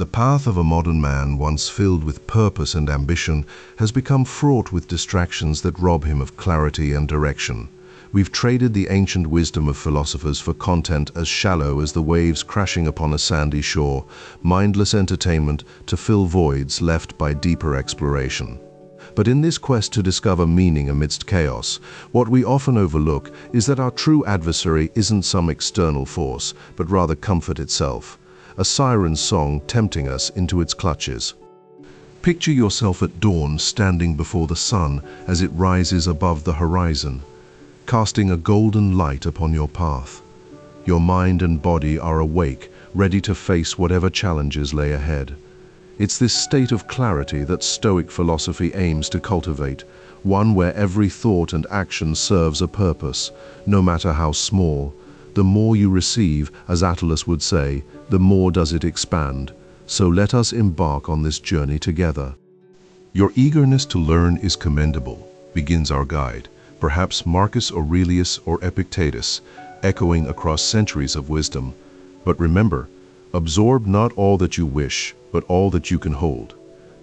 The path of a modern man, once filled with purpose and ambition, has become fraught with distractions that rob him of clarity and direction. We've traded the ancient wisdom of philosophers for content as shallow as the waves crashing upon a sandy shore, mindless entertainment to fill voids left by deeper exploration. But in this quest to discover meaning amidst chaos, what we often overlook is that our true adversary isn't some external force, but rather comfort itself, a siren's song tempting us into its clutches. Picture yourself at dawn standing before the sun as it rises above the horizon, casting a golden light upon your path. Your mind and body are awake, ready to face whatever challenges lay ahead. It's this state of clarity that Stoic philosophy aims to cultivate, one where every thought and action serves a purpose, no matter how small. The more you receive, as Attalus would say, the more does it expand. So let us embark on this journey together. Your eagerness to learn is commendable, begins our guide, perhaps Marcus Aurelius or Epictetus, echoing across centuries of wisdom. But remember, absorb not all that you wish, but all that you can hold.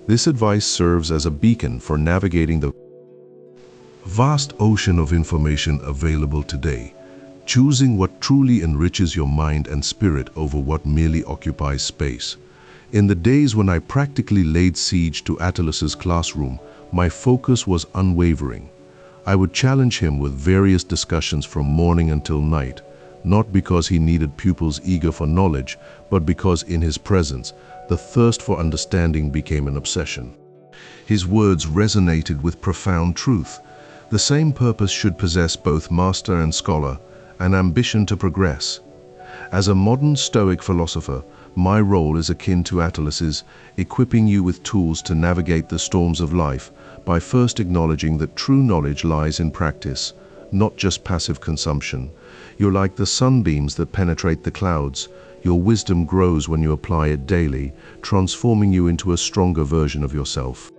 This advice serves as a beacon for navigating the vast ocean of information available today, choosing what truly enriches your mind and spirit over what merely occupies space. In the days when I practically laid siege to Attalus's classroom, my focus was unwavering. I would challenge him with various discussions from morning until night, not because he needed pupils eager for knowledge, but because in his presence, the thirst for understanding became an obsession. His words resonated with profound truth. The same purpose should possess both master and scholar, an ambition to progress. As a modern Stoic philosopher, my role is akin to Attalus's, equipping you with tools to navigate the storms of life by first acknowledging that true knowledge lies in practice, not just passive consumption. You're like the sunbeams that penetrate the clouds. Your wisdom grows when you apply it daily, transforming you into a stronger version of yourself.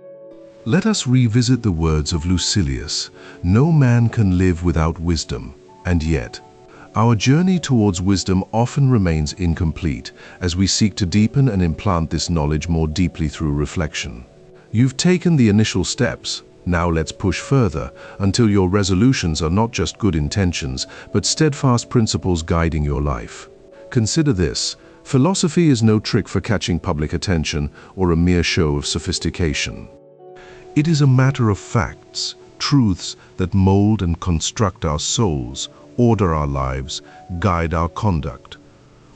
Let us revisit the words of Lucilius. No man can live without wisdom, and yet, our journey towards wisdom often remains incomplete as we seek to deepen and implant this knowledge more deeply through reflection. You've taken the initial steps. Now let's push further until your resolutions are not just good intentions, but steadfast principles guiding your life. Consider this: philosophy is no trick for catching public attention or a mere show of sophistication. It is a matter of facts, truths that mold and construct our souls, order our lives, guide our conduct.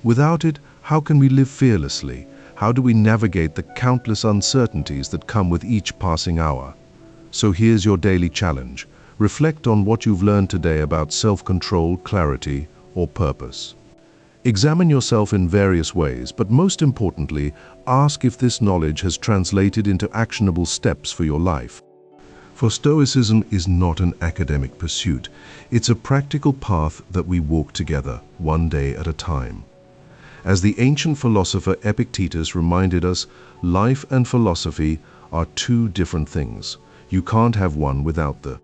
Without it, how can we live fearlessly? How do we navigate the countless uncertainties that come with each passing hour? So here's your daily challenge. Reflect on what you've learned today about self-control, clarity, or purpose. Examine yourself in various ways, but most importantly, ask if this knowledge has translated into actionable steps for your life. For Stoicism is not an academic pursuit. It's a practical path that we walk together, one day at a time. As the ancient philosopher Epictetus reminded us, life and philosophy are two different things. You can't have one without the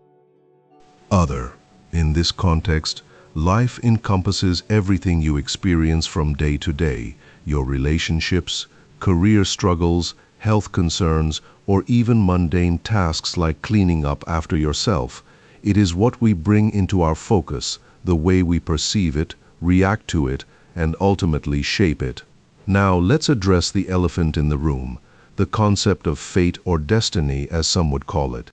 other. In this context, life encompasses everything you experience from day to day: your relationships, career struggles, health concerns, or even mundane tasks like cleaning up after yourself. It is what we bring into our focus, the way we perceive it, react to it, and ultimately shape it. Now let's address the elephant in the room, the concept of fate or destiny, as some would call it.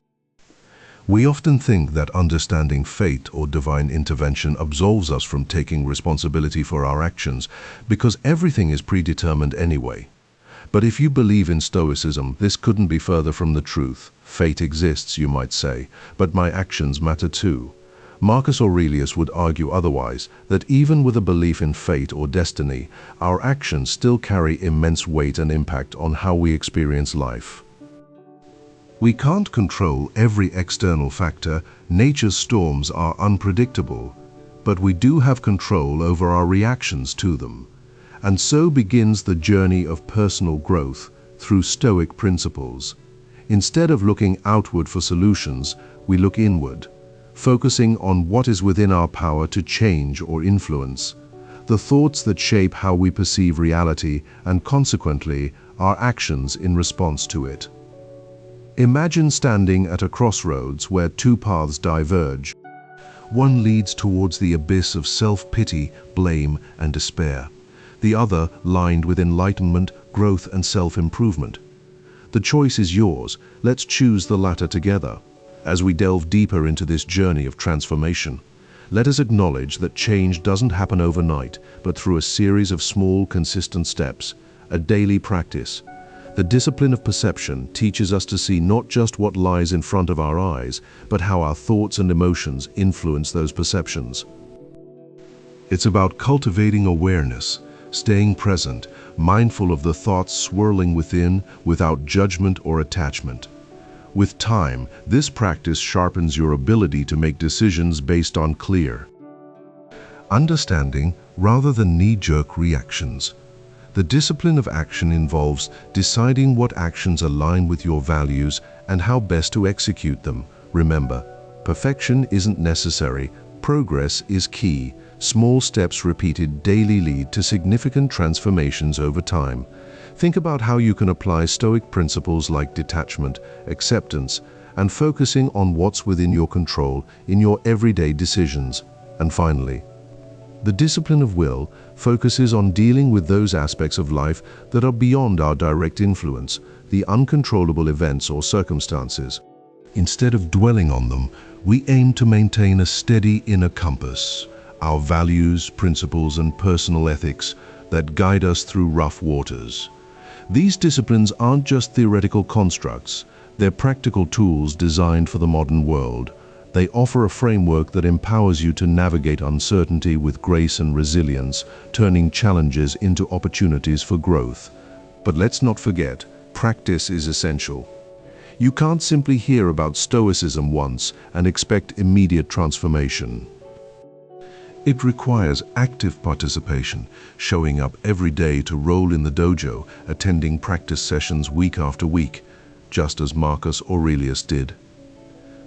We often think that understanding fate or divine intervention absolves us from taking responsibility for our actions because everything is predetermined anyway. But if you believe in Stoicism, this couldn't be further from the truth. Fate exists, you might say, but my actions matter too. Marcus Aurelius would argue otherwise, that even with a belief in fate or destiny, our actions still carry immense weight and impact on how we experience life. We can't control every external factor. Nature's storms are unpredictable, but we do have control over our reactions to them. And so begins the journey of personal growth through Stoic principles. Instead of looking outward for solutions, we look inward, focusing on what is within our power to change or influence, the thoughts that shape how we perceive reality and consequently our actions in response to it. Imagine standing at a crossroads where two paths diverge. One leads towards the abyss of self-pity, blame, and despair. The other lined with enlightenment, growth, and self-improvement. The choice is yours. Let's choose the latter together. As we delve deeper into this journey of transformation, let us acknowledge that change doesn't happen overnight, but through a series of small, consistent steps, a daily practice. The discipline of perception teaches us to see not just what lies in front of our eyes, but how our thoughts and emotions influence those perceptions. It's about cultivating awareness, staying present, mindful of the thoughts swirling within without judgment or attachment. With time, this practice sharpens your ability to make decisions based on clear understanding rather than knee-jerk reactions. The discipline of action involves deciding what actions align with your values and how best to execute them. Remember, perfection isn't necessary, progress is key. Small steps repeated daily lead to significant transformations over time. Think about how you can apply Stoic principles like detachment, acceptance, and focusing on what's within your control in your everyday decisions. And finally, the discipline of will focuses on dealing with those aspects of life that are beyond our direct influence, the uncontrollable events or circumstances. Instead of dwelling on them, we aim to maintain a steady inner compass, our values, principles, and personal ethics that guide us through rough waters. These disciplines aren't just theoretical constructs, they're practical tools designed for the modern world. They offer a framework that empowers you to navigate uncertainty with grace and resilience, turning challenges into opportunities for growth. But let's not forget, practice is essential. You can't simply hear about Stoicism once and expect immediate transformation. It requires active participation, showing up every day to roll in the dojo, attending practice sessions week after week, just as Marcus Aurelius did.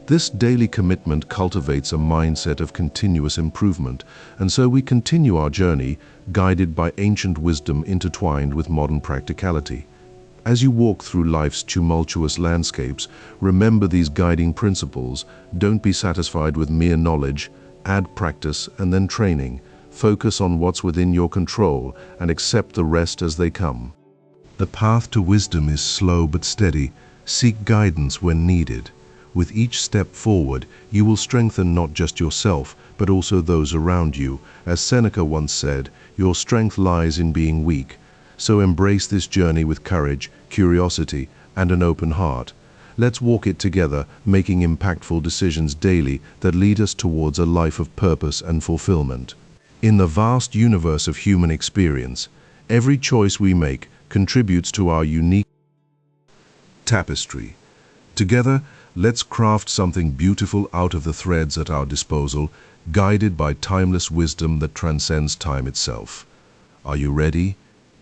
This daily commitment cultivates a mindset of continuous improvement, and so we continue our journey, guided by ancient wisdom intertwined with modern practicality. As you walk through life's tumultuous landscapes, remember these guiding principles. Don't be satisfied with mere knowledge. Add practice and then training. Focus on what's within your control and accept the rest as they come. The path to wisdom is slow but steady. Seek guidance when needed. With each step forward, you will strengthen not just yourself, but also those around you. As Seneca once said, your strength lies in being weak. So embrace this journey with courage, curiosity, and an open heart. Let's walk it together, making impactful decisions daily that lead us towards a life of purpose and fulfillment. In the vast universe of human experience, every choice we make contributes to our unique tapestry. Together, let's craft something beautiful out of the threads at our disposal, guided by timeless wisdom that transcends time itself. Are you ready?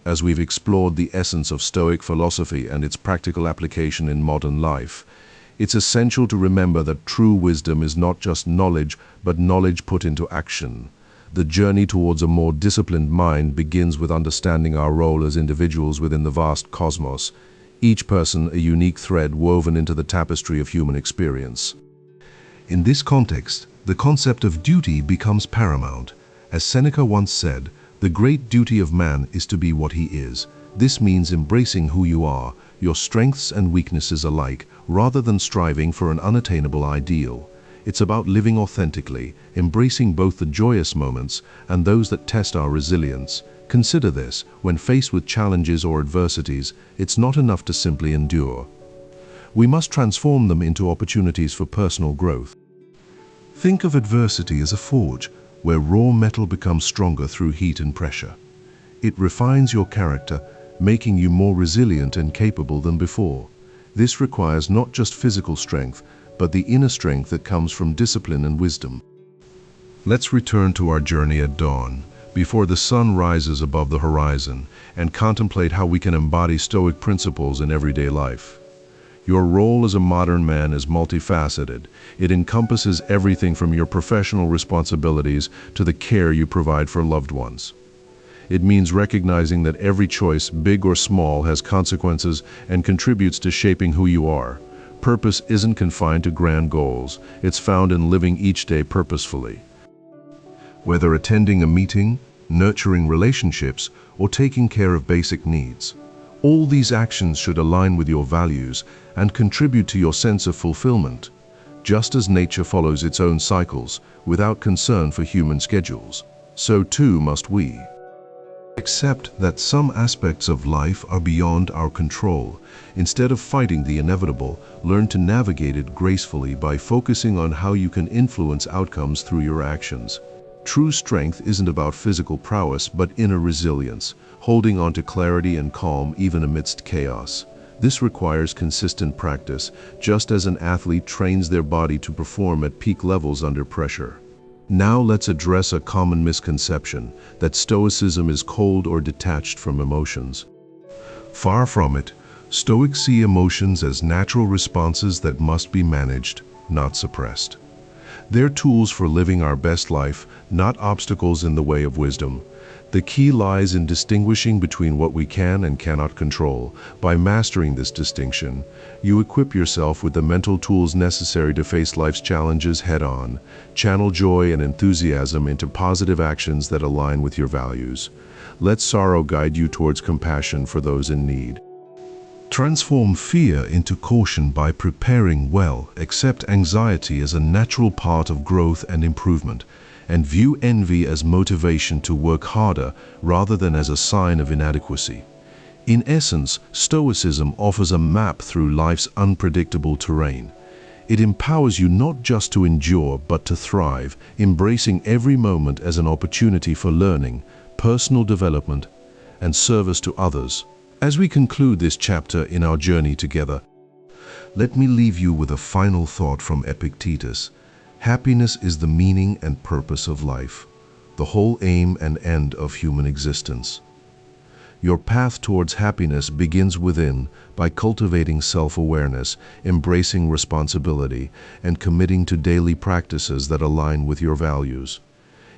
As we've explored the essence of Stoic philosophy and its practical application in modern life, it's essential to remember that true wisdom is not just knowledge, but knowledge put into action. The journey towards a more disciplined mind begins with understanding our role as individuals within the vast cosmos, each person a unique thread woven into the tapestry of human experience. In this context, the concept of duty becomes paramount. As Seneca once said, the great duty of man is to be what he is. This means embracing who you are, your strengths and weaknesses alike, rather than striving for an unattainable ideal. It's about living authentically, embracing both the joyous moments and those that test our resilience. Consider this: when faced with challenges or adversities, it's not enough to simply endure. We must transform them into opportunities for personal growth. Think of adversity as a forge, where raw metal becomes stronger through heat and pressure. It refines your character, making you more resilient and capable than before. This requires not just physical strength, but the inner strength that comes from discipline and wisdom. Let's return to our journey at dawn, before the sun rises above the horizon, and contemplate how we can embody Stoic principles in everyday life. Your role as a modern man is multifaceted. It encompasses everything from your professional responsibilities to the care you provide for loved ones. It means recognizing that every choice, big or small, has consequences and contributes to shaping who you are. Purpose isn't confined to grand goals. It's found in living each day purposefully. Whether attending a meeting, nurturing relationships, or taking care of basic needs, all these actions should align with your values and contribute to your sense of fulfillment. Just as nature follows its own cycles without concern for human schedules, so too must we. Accept that some aspects of life are beyond our control. Instead of fighting the inevitable, learn to navigate it gracefully by focusing on how you can influence outcomes through your actions. True strength isn't about physical prowess, but inner resilience, holding on to clarity and calm even amidst chaos. This requires consistent practice, just as an athlete trains their body to perform at peak levels under pressure. Now let's address a common misconception, that Stoicism is cold or detached from emotions. Far from it, Stoics see emotions as natural responses that must be managed, not suppressed. They're tools for living our best life, not obstacles in the way of wisdom. The key lies in distinguishing between what we can and cannot control. By mastering this distinction, you equip yourself with the mental tools necessary to face life's challenges head-on, channel joy and enthusiasm into positive actions that align with your values. Let sorrow guide you towards compassion for those in need. Transform fear into caution by preparing well. Accept anxiety as a natural part of growth and improvement, and view envy as motivation to work harder rather than as a sign of inadequacy. In essence, Stoicism offers a map through life's unpredictable terrain. It empowers you not just to endure, but to thrive, embracing every moment as an opportunity for learning, personal development, and service to others. As we conclude this chapter in our journey together, let me leave you with a final thought from Epictetus. Happiness is the meaning and purpose of life, the whole aim and end of human existence. Your path towards happiness begins within by cultivating self-awareness, embracing responsibility, and committing to daily practices that align with your values.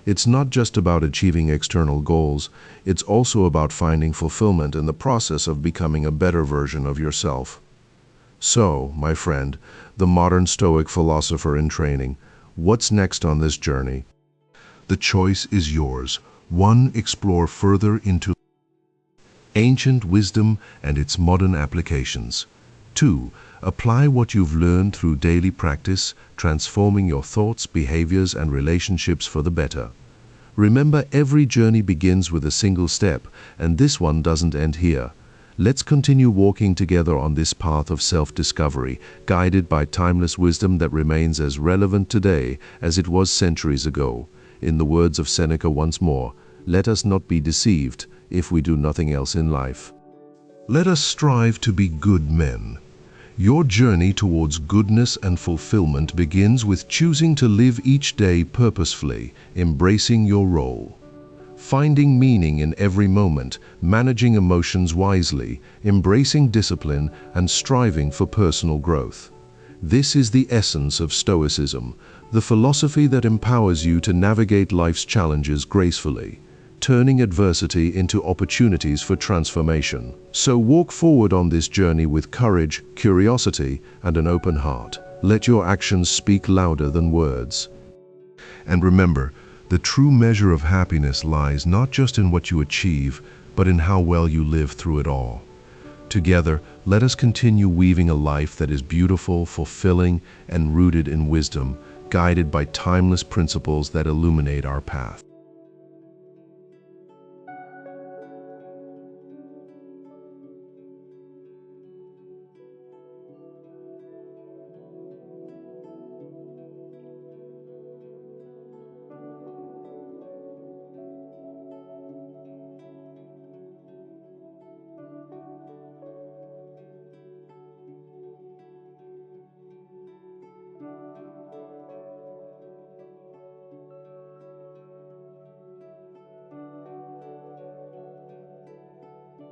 It's not just about achieving external goals, it's also about finding fulfillment in the process of becoming a better version of yourself. So, my friend, the modern Stoic philosopher in training, what's next on this journey? The choice is yours. 1. Explore further into ancient wisdom and its modern applications. 2. Apply what you've learned through daily practice, transforming your thoughts, behaviors, and relationships for the better. Remember, every journey begins with a single step, and this one doesn't end here. Let's continue walking together on this path of self-discovery, guided by timeless wisdom that remains as relevant today as it was centuries ago. In the words of Seneca once more, let us not be deceived if we do nothing else in life. Let us strive to be good men. Your journey towards goodness and fulfillment begins with choosing to live each day purposefully, embracing your role. Finding meaning in every moment, managing emotions wisely, embracing discipline, and striving for personal growth. This is the essence of Stoicism, the philosophy that empowers you to navigate life's challenges gracefully, turning adversity into opportunities for transformation. So walk forward on this journey with courage, curiosity, and an open heart. Let your actions speak louder than words. And remember, the true measure of happiness lies not just in what you achieve, but in how well you live through it all. Together, let us continue weaving a life that is beautiful, fulfilling, and rooted in wisdom, guided by timeless principles that illuminate our path.